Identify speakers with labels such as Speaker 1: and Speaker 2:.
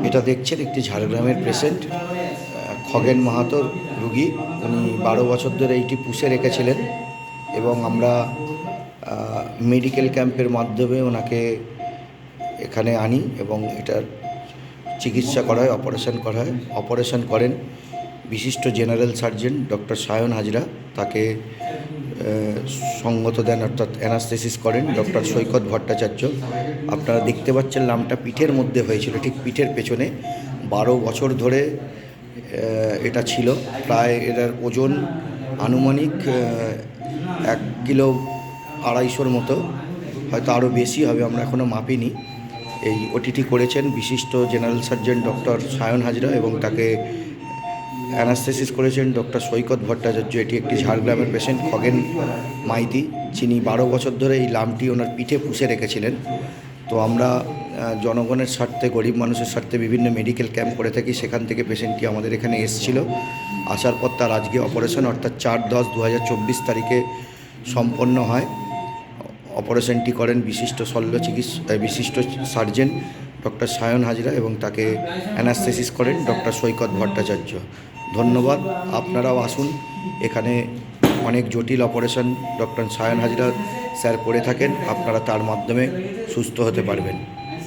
Speaker 1: এটা দেখছেন একটি ঝাড়গ্রামের পেশেন্ট, খগেন মাহাতোর রুগী। উনি 12 বছর ধরে এইটি পুষে রেখেছিলেন এবং আমরা মেডিকেল ক্যাম্পের মাধ্যমে ওনাকে এখানে আনি এবং এটার চিকিৎসা করা হয়, অপারেশন করেন বিশিষ্ট general surgeon doctor Sayan Hazra. তাকে সঙ্গত দেন অর্থাৎ অ্যানাস্থেসিস করেন ডক্টর সৈকত ভট্টাচার্য। আপনারা দেখতে পাচ্ছেন নামটা পিঠের মধ্যে হয়েছিল, ঠিক পিঠের পেছনে। 12 বছর ধরে এটা ছিল। প্রায় এটার ওজন আনুমানিক 1 কিলো 250 মতো, হয়তো আরও বেশি হবে, আমরা এখনও মাপিনি। এই ওটিটি করেছেন বিশিষ্ট general surgeon doctor Sayan Hazra এবং তাকে অ্যানাস্থেসিস করেছেন ডক্টর সৈকত ভট্টাচার্য। এটি একটি ঝাড়গ্রামের পেশেন্ট খগেন মাইতি, যিনি 12 বছর ধরে এই লামটি ওনার পিঠে পুষে রেখেছিলেন। তো আমরা জনগণের স্বার্থে, গরিব মানুষের স্বার্থে বিভিন্ন মেডিকেল ক্যাম্প করে থাকি। সেখান থেকে পেশেন্টটি আমাদের এখানে এসেছিল। আসার পর তার আজকে অপারেশন অর্থাৎ 4/10/2024 তারিখে সম্পন্ন হয়। অপারেশনটি করেন বিশিষ্ট সার্জন ডক্টর সায়ন হাজরা এবং তাকে অ্যানাস্থেসিস করেন ডক্টর সৈকত ভট্টাচার্য। ধন্যবাদ। আপনারাও আসুন, এখানে অনেক জটিল operation doctor Sayan Hazra sir করে থাকেন। আপনারা তার মাধ্যমে সুস্থ হতে পারবেন।